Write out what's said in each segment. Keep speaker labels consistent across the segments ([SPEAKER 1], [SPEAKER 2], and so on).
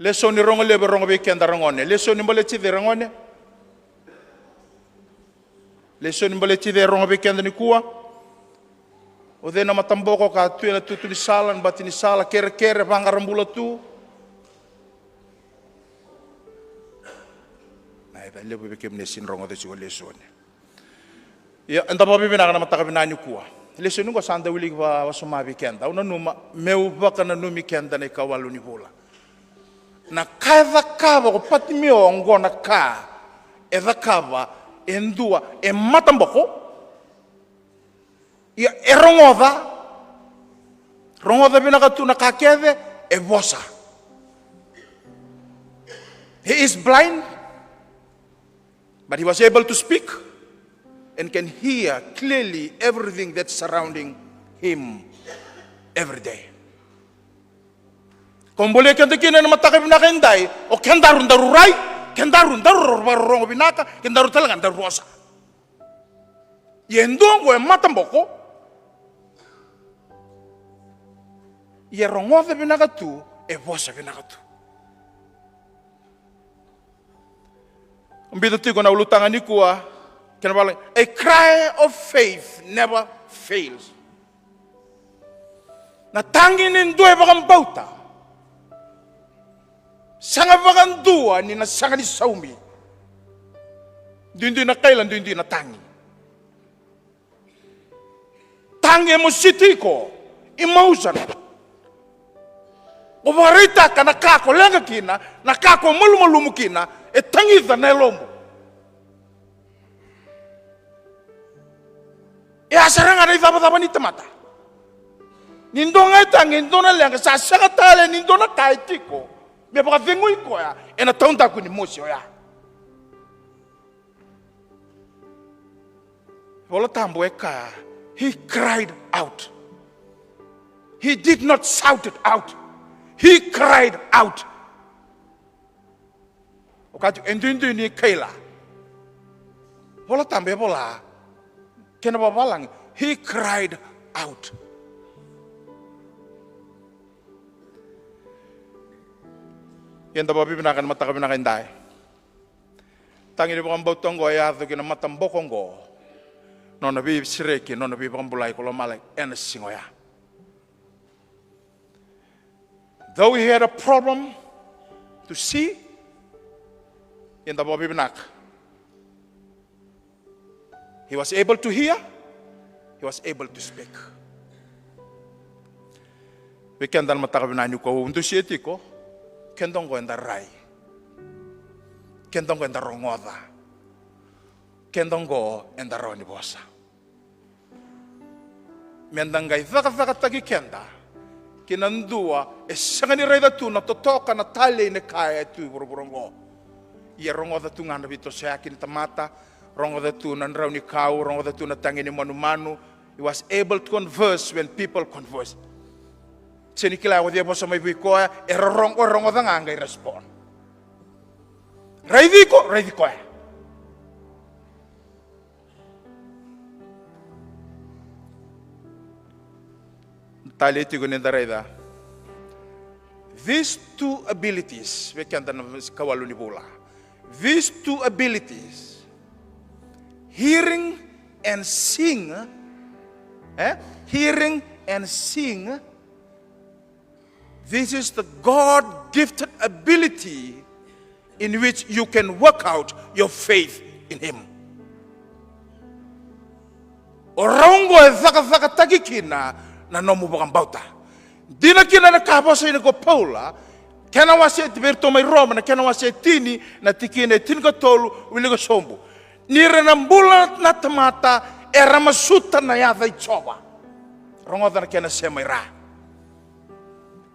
[SPEAKER 1] Lesoni rongo lebe rongo weekend rangone. Lesoni mbole chide rangone. Lesoni mbole chide rongo weekend ni kuwa. O de na matamboko ka tu na tutu ni sala bati ni sala kere bangarambula tu. Na eba lebe weekend ni sin rongo de sigo lesoni. Ya anda babi bina kana mataka bina ni kuwa. Lesoni ko sanda wili wa soma weekend. Una numa meu baka na numi kenda na kawalu ni bola. Na kada kava ko pati miongo na ka eda kava endua e matamboko ia rongoda bina katu na kakeve e bosa. He is blind, but he was able to speak and can hear clearly everything that's surrounding him every day. Kumbole kende kina na mataka binaka indai, o kendarun darurai, kendarun darurongo binaka, kendaru talaga daruosa. Yendongo e matamboko, ye rongoda binaka tu, e bosa binaka tu. Umbito tiko na Ulutaga ni kuwa, a cry of faith never fails. Na tangin indue bakang bauta. Sanga bakang dua ni na sanga ni saumi. Dundi na kailan dundi na tangi. Tangi mo sitiko, emotion. Obarita ka nakako lenga kina, nakako malumulumu kina, e tangi da nelomo. E asaranga na itaba ni tamata. Nindonga tangi ndona lenga sa sanga tale nindona kaitiko. Me baka vengo iko ya, e na taunta ku ni mosio ya. Wala tambo eka, he cried out. He did not shout it out. He cried out. Okatu endundi ni kaila. Wala tambo bola. Kena babalang, he cried out. Yenda babi binakan mataka binakan dai. Tangi di bakang bautongo ya tu kena matam bokongo. Nona bi sireki, nona bi bakang bulai kalau malek enes singoya. Though he had a problem to see, yenda babi binak. He was able to hear, he was able to speak. Weekend dan mataka binanyu ko undu sieti ko. Kendongo enda rai, kendongo enda rongoda, kendongo enda roni bosa. Mendangai zaka tagi kenda, kinandua esangani raida tu na totoka na tali ne kaya tu burongo. Ia rongoda tu ngana bito seakin tamata, rongoda tu na rauni kau, rongoda tu na tangi ni manu. He was able to converse when people converse. Sini kila dia bosa mai bikoa rongo da ngai respond. Raidi ko. Tali tigo ni dareda. These two abilities, we can kawalu ni bola. These two abilities, hearing and seeing, hearing and seeing. This is the God-gifted ability in which you can work out your faith in Him. Orongo e zaka tagi kina na nomu bakang bauta. Dina kina na kaposa ina ko Paula, kena wasi etiberto mai Roma na kena wasi etini na tikine tin ko tolu wili ko sombu. Nire na mbula na tamata era masuta na yada ichoba. Rongo na kena semai ra.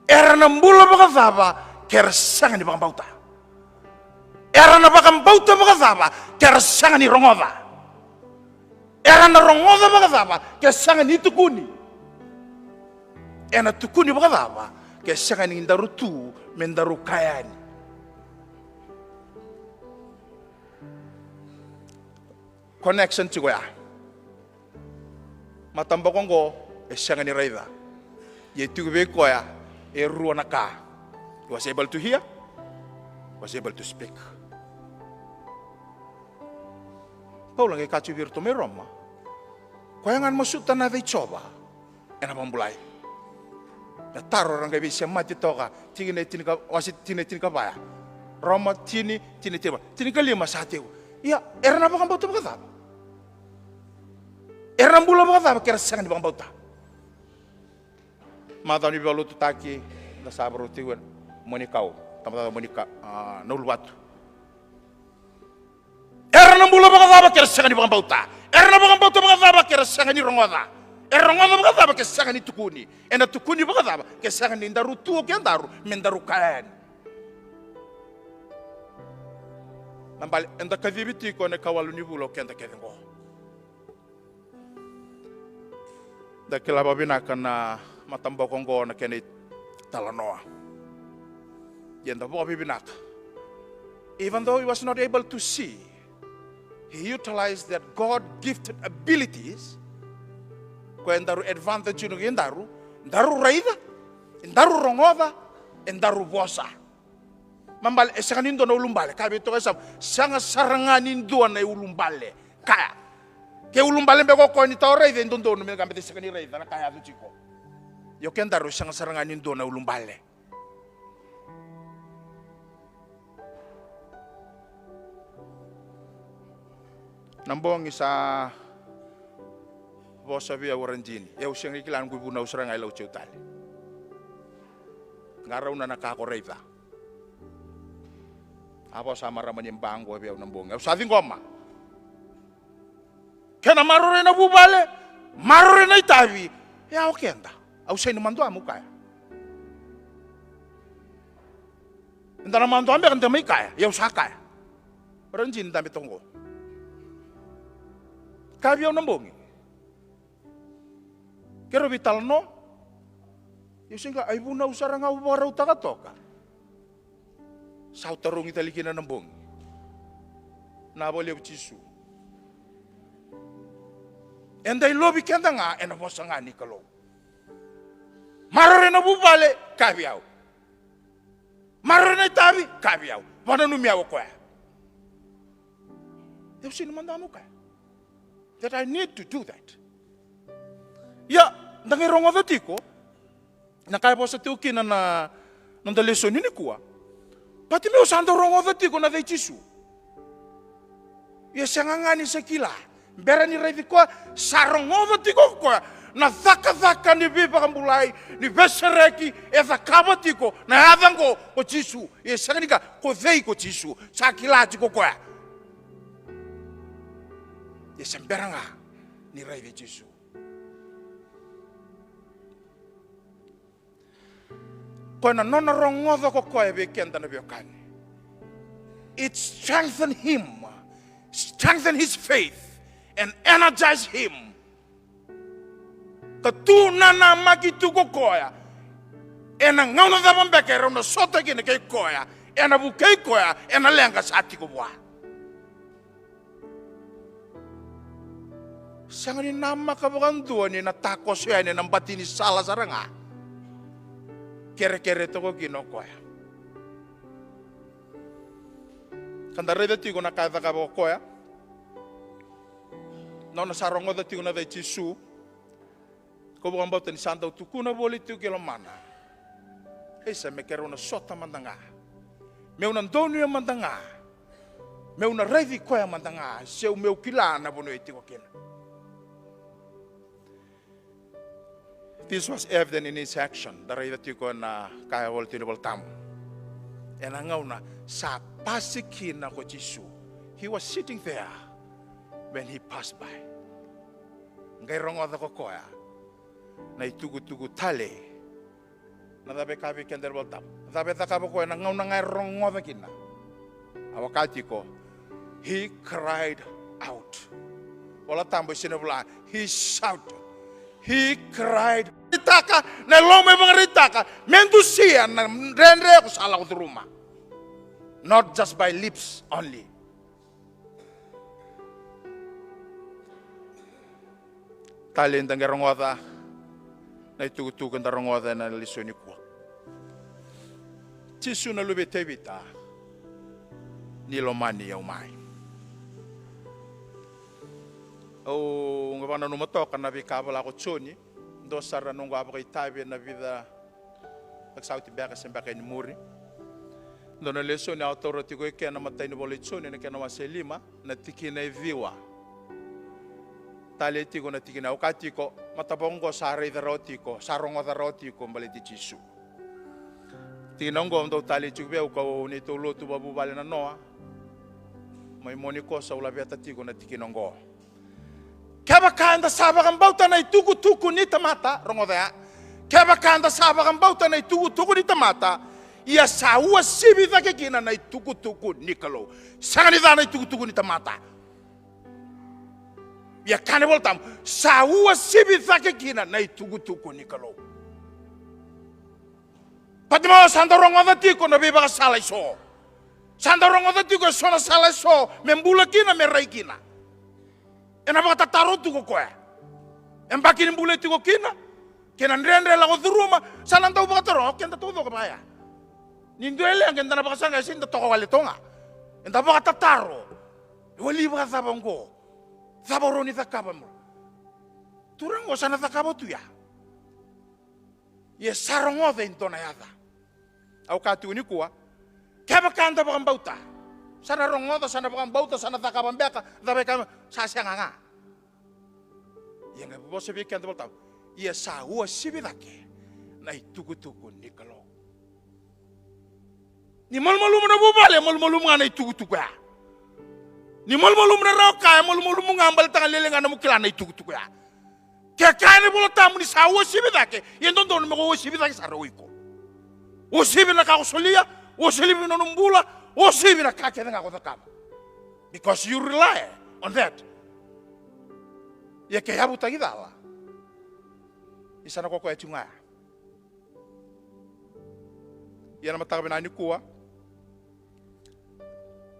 [SPEAKER 1] Era na mbula baka zaba kera sanga ni bakang bauta. Era na bakang bauta baka zaba kera sanga ni rongoda. Era na rongoda baka zaba kera sanga ni tukuni. Era tukuni baka zaba kera sanga ni ndaru tu mendaru kayani. Connection tigo ya. Matamba kongo sanga ni raida. Ye tigo be ko ya. He was able to hear, was able to speak. Paulang e kacu virtu me Roma. Koyangan masuta na they choba. Ena pambulai. Na taro ranga bisa mati toka. Tingine tinika wasit tinika baya. Roma tini tinika lima satiu. Iya, era na bakang bauta bakata. Era mbula bakata kira sangan di bakang bauta. Mata ni balu tutaki na sabro tiwan monikau. Tamata monika nulwatu. Era na mbula bakata kira sangan di bakang bauta. Era na bakang bauta bakata kira sangan di rongoda. Era rongoda bakata kira sangan di tukuni. Ena tukuni bakata kira sangan di ndaru tuo kira ndaru mendaru kaen. Nambali enda kadibiti ko ne kawalu ni bulo kenda kedengo. Da kilaba binaka na matambo kongo na kene talanoa. Yenda bo binaka. Even though he was not able to see, he utilized that God gifted abilities. Ko endaru advantage no endaru raida, endaru rongoda, endaru bosa. Mambal esanganin do na ulumbale kabe to kasam sanga saranganin do na ulumbale kaya ke ulumbale be ko ni tawre de ndo no me gambe sakani re na kaya do chiko yo kendaro sanga saranganin do na ulumbale nambong isa vosa via orangini eu sengi kilan ku buna usranga ilo cheutale ngara una na ka ko reita apa sama ramani banggo be nambong eu savi ngoma kena marore na bubale marore na itavi ya okenda au sei mando amuka ndana mando ambe kan temai kaya eu saka ranjin tambe tongo kabi eu nambongi kero vital no eu singa ai buna usara ngau bara utaka toka sau tarung italikina nambong na boleh ucisu endai lobi kenda nga ena bosanga ni kalau marore na bubale kabiau marore na tabi kabiau wana numia ko eu sin mandamu ka that I need to do that ya dangai rongo datiko na kaya bosa tiukina na nanda Lesoni ni kuwa pati meu santo rongo dati ko na dai chisu. Ya sangangani sekila. Berani revi ko sarongo dati ko na thaka ni bipa kambulai ni besereki e thakabati ko na avango ko chisu. Ya sanganika ko dei ko chisu. Sakila ko ko. Ya semberanga ni revi chisu. Kona nona rongodo ko koe be kenda na biokani. It strengthened him, strengthened his faith, and energized him. Katu nana magitu ko koya. Ena ngauna da bambeke rona sota kene kei koya. Ena bukei koya, ena lenga sati ko bua. Sangani nama kabakantua ni na takos ya ni nambati ni salah saranga. Kere-kere toko kino koya. Kanda reda tigo na kaya kabo koya. Nona sarongo da tigo na da chisu. Ko bukan bauta ni santa tukuna boli tigo kilo mana. Esa me kero na sota mandanga. Meu na donu ya mandanga. Meu na revi koya mandanga. Seu meu kila na bono tigo kina. This was evident in his action. Dari itu ko na kaya wal tinubal tamu. Enangaw na sa pasikin na ko Jisu. He was sitting there when he passed by. Ngay rongoda ko koya. Na itugu-tugu tale. Na dabe kabi kender wal tamu. Dabe takabo ko enangaw na ngay rongoda kina. Awakati ko, he cried out. Wala tambo sinabula. He shouted. He cried. Ritaka, na lome bang ritaka, mendusia na renre ko sa alaw rumah. Not just by lips only. Talin dang rongoda, na itugutugan da rongoda na Lesoni ko. Jisu na lubit tebita, nilomani ya umai. O ngavana numatoka na vikabala ko tsoni do sara nungo abra itabe na vida aksauti beka sembeka ni muri. Dona Lesoni autority ko ikena matay ni bolitsoni na kena maselima na tikina viwa. Tale tiko na tikina ukatiko matabongo sare darotiko sarongo darotiko baliti Jisu. Tinongo ndo tale tiko ko ni tolo tu babu bale na noa. Mai moniko sa ula beta tiko na tikinongo. Kaba kanda sabagan bauta na itugu ni tamata rongo da. Kaba kanda sabagan bauta na itugu ni tamata. Ia saua sibi da kina na itugu nikalo. Sangani da na itugu ni tamata. Ia kane voltam saua sibi da kina na itugu nikalo. Patimo sanda rongo da tiko na biba sala iso. Sanda rongo da tiko sona sala iso membula kina merai kina. Ena baka tataro tuko koe. Embaki ni mbule tiko kina. Kena ndrendre la goduruma. Sana ntau baka taro. Kenda todo ko baya. Ninduele ang kenda na baka sanga isinda toko wale tonga. Enda baka tataro. Wali baka zabongo. Zaboroni zakaba mo. Turango sana zakaba tuya. Ye sarongo de intona yada. Au katu ni kuwa. Keba kanda baka mbauta. Sana rongoda, sana baka mbauta, sana zakaba mbeka. Zabeka sasianganga. Yang bose bikin tu betul. Ia saua sibidake na itugu nikalo. Ni mal-malum na bubale, mal-malum nga na itugu ya. Ni mal-malum na rauka, mal-malum nga ambal tangan lelengan na mukila na itugu ya. Kaya kaya ni bolo tamu ni saua sibidake. Yang don mo sibidake sa rawiko. O sibina ka usulia, o sibina numbula, o sibina ka kaya nga kotakama. Because you rely on that. Ya kaya buta gidala. Isa na koko etunga. Ya na matakabe na ni kuwa.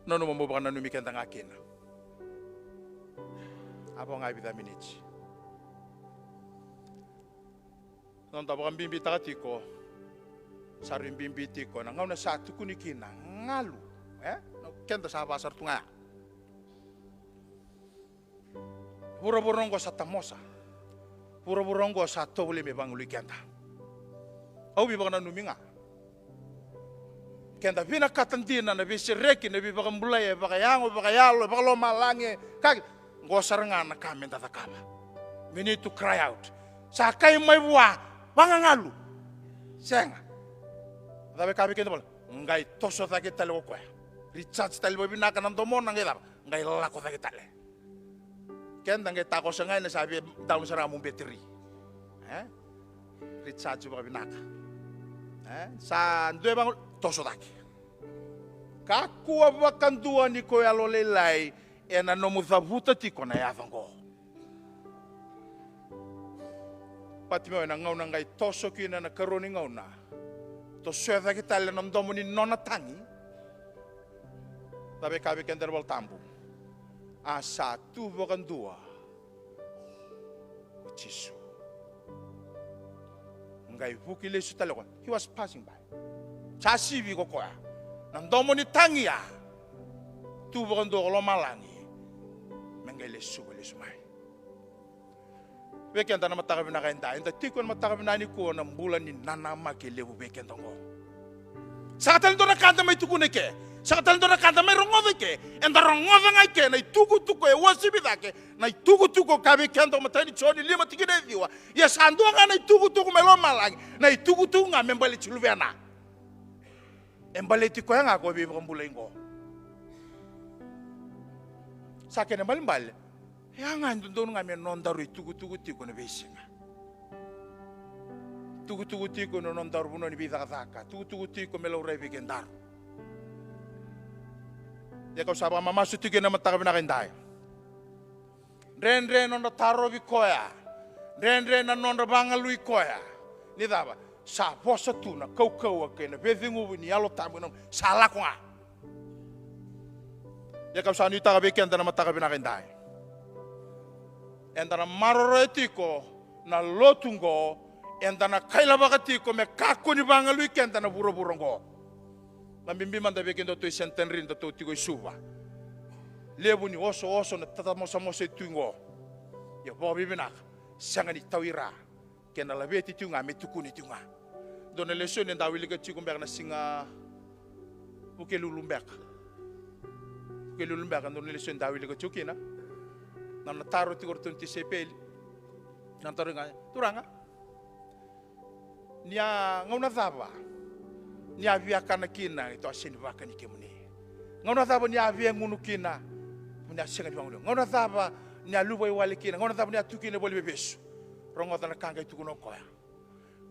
[SPEAKER 1] Nono mo baka na numikenda nga kina. Apo nga ibida minutes. Non tabo kan bimbi takatiko. Sarin bimbi tiko na ngaw na sa tukunikina ngalu. Kenda sa basar tunga. Pura-purongo sa tamosa. Pura-purongo sa tobuli me banguli kenda. Au bi baka na numinga. Kenda bina katandina na bisi reki na bi baka mbulaya baka yango baka yalo baka lo malange kag ngosaranga na kami tatakaba. We need to cry out. Sa kay may buwa bangangalu. Senga. Dabe kabi kenda bala. Ngai toso ta kita lo kwa. Richard tali bina kanan tomon nang ida. Ngai lako ta kita le. Kenda ngai tako sangay na sabi daw sa ramong beteri. Richard juba binaka. Sa ndue bang toso daki. Kakua bakandua ni ko alolelai ena no muthavuta tiko na yavango. Patimo na ngau na ngai toso kina na karoni ngau na. To swetha kita le nondomo ni nona tangi. Tabe kabe kender bal tambu. Asa tu bakandua. Jisu. Ngai bukile su taleko. He was passing by. Chasi bi ko koya. Nondomo ni tangi ya. Tu bakandua lo malangi. Mengele su le sumai. Beken tanah mata kami nak enda, enda tikun mata kami nani ko na bulan ni nana make lebu beken tongo. Sakatan dona kanta mai tukun ke, sakatan dona kanta mai rongoda ke, enda rongoda ngai ke na tuku e wasibi dake, na tuku kabi kento mata ni choni lima tikine diwa. Ya sandua nga na tuku melo malang, na tuku nga membali chuluviana. Embali tiko yang aku bibi kambulengo. Sakene mbali. Yang andu dono ngame nondaru tugu tiko na besinga. Tugu tiko no nondaru buno ni bida kaka. Tugu tiko melo rebi gendar. Ya kau sabah mama suti kena mata kabina kendai. Ren no taro bikoya. Ren no bangalui koya. Ni daba. Sa posa tuna kau akena bezingu ni alo tamu no salah ko nga. Ya kau sani ta kabeken na mata kabina kendai. Endana maroretiko na lotungo endana kaila bakatiko me kako ni bangalu kenta na buro-burongo Mambimbi manda bekin do to sentenrin do to tigo suwa. Lebu ni oso na tata mosa tuingo. Ya bobi binak sangani tawira. Kena labeti tunga metukuni tunga. Dona Lesoni nda wiliga chikumbek na singa buke lulumbek. Buke lulumbek dona Lesoni nda wiliga chukina. Na taro tigor tunti sepeli. Na taringa turanga. Nia ngona thaba. Nia via kana kina ito asini vaka ni kemuni. Ngona thaba nia via ngunu kina. Nia singa di wangu. Ngona thaba nia lubai wali kina. Ngona thaba nia tukine boli bebesu. Rongo tana kanga itu kuno koya.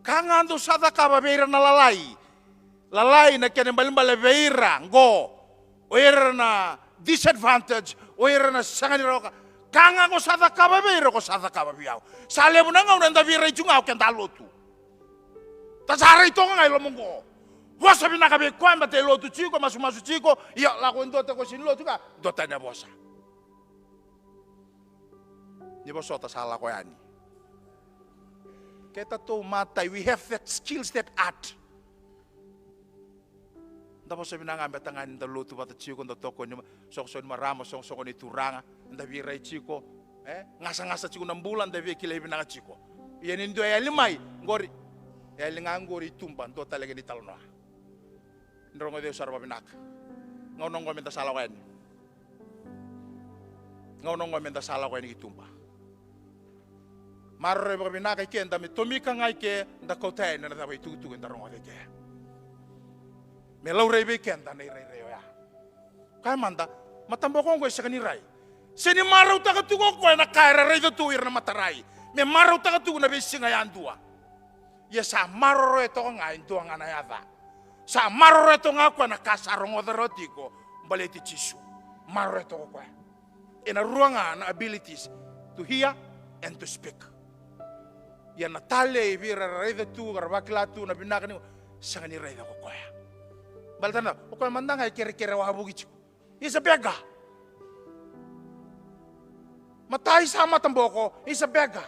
[SPEAKER 1] Kanga ando sada kaba beira na lalai. Lalai na kene mbalimbale beira ngo. Oira na disadvantage. Oira na sangani roka. Kanga ko sada kaba beira ko sada kaba biau. Sale munanga unanda beira junga o kenda lotu. Tasara itu ngai lo mongo. Bosa bina kabe kwamba te lotu chiko masu chiko. Ya la ko ndote ko sin lotu ka. Dota na bosa. Ni bosa ta sala ko yani. Kita to matai, we have that skills, that art. Nda bosa bina ngambe tangan nda lotu bata chiko nda toko ni sok marama sok ni turanga nda virai chiko ngasa chiko nambulan nda vi kile bina chiko. Yeni ndo ya limai ngori ya lingangori tumba ndo talege ni talno. Ndrongo de sarba binak. Ngono ngombe nda sala wen. Ngono ngombe nda sala wen itumba. Marre ba binaka ke nda mi tomika ngai ke nda kotai na da bai tu nda rongo de ke. Me laure be ke nda nei re ya. Kai manda matambo ko ngo sekani rai. Seni marau ta tu ko na kaira re tu ir na matarai. Me marau ta tu na be singa ya andua. Ya sa marro e to ngai tu ngana ya da. Sa marro e to ngako na kasarongo de rotiko baleti chisu. Marro e to ko. In a ruanga na abilities to hear and to speak. Ya natale vira raida tu garbakla tu na binaka ni sangani raida ko koya. Baltana ko mandanga kere wa bugichu. Isa bega. Matai sama tamboko isa bega.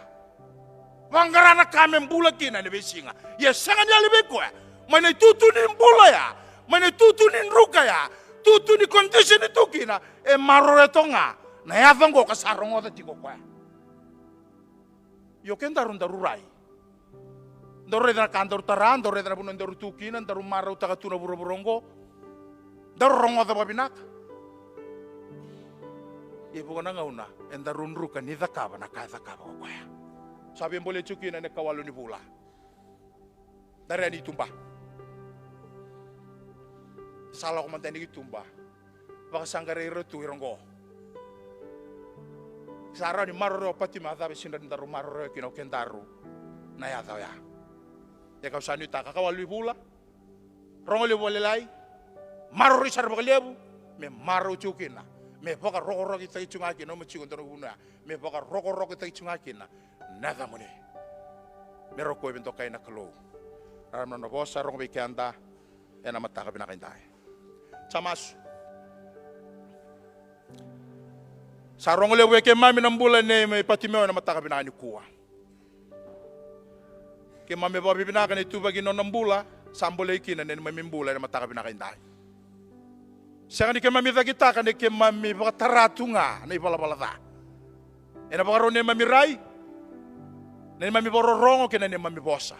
[SPEAKER 1] Wangarana kame mbula kina ni besinga. Ya sangani alibe koya. Mana tutu ni mbula ya. Mana tutu ni nruka ya. Tutu ni condition itu kina e maroretonga. Na ya vango kasarongo da tiko koya. Yo ken darun darurai. Ndore na kantor taran, ndore na bunon daru tukina, daru marau takatuna burongo. Daru rongo da babinak. Ibu na ngauna, endarun ruka ni zakaba na kaza kaba ko ya. Sabi mbole tukina ne kawalu ni bula. Dari ni tumba. Salah ko manteni tumba. Baka sangare retu irongo. Sara ni maroro pati madhabe sinda ndaru maroro kino kendaru na ya ya. Ya kau sanu ta kawalu bula. Rongole bolelai. Maroro sar baglebu me maro chukina. Me boka roko kita ichunga kino me chigo ndaru buna. Me boka roko kita ichunga kina. Nada mone. Me roko evento kai na klo. Ramna no bosa rongo be kanda ena mataka bina kaindai. Chamas sarong lewe ke mami ng bulan ne may patimeo na mataka binani kuwa. Ke mami babi binaka ni tubagi no ng bula sambole ikina ne may mimbula na mataka binaka inday. Siya ni ke mami kita kan ke mami baka taratunga na ibalabalada. Ena baka ro ne mami rai ne mami bororongo ke ne mami bosa.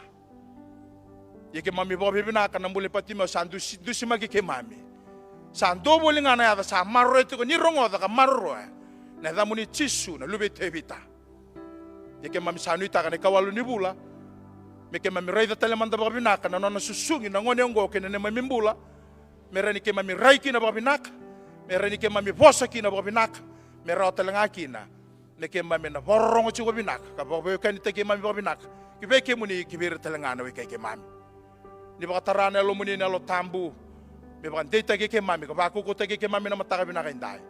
[SPEAKER 1] Ye ke mami babi binaka ng bula patimeo sandu dusimagi ke mami. Sando boli ngana ya sa marro itu ni rongo da ka marro. Na damuni chisu na lube tebita. Yeke mami sanu ita ka ne kawalu ni bula. Meke mami raida telemanda babinaka na nona susungi na ngone ngo ke ne mami bula. Merani ke mami raiki na babinaka. Merani ke mami bosa ki na babinaka. Mera telengaki na. Neke mami na borongo chi babinaka. Ka babe kan ite ke mami babinaka. Kibe ke muni kibir telengana we ke mami. Ni ba tarana lo muni na lo tambu. Me ba ndeta ke mami ka ba ko ke mami na mataka binaka indai.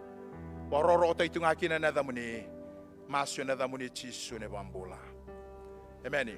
[SPEAKER 1] Waroro ta itu ngaki na damuni masyo na damuni chisu ne bambula. Amen.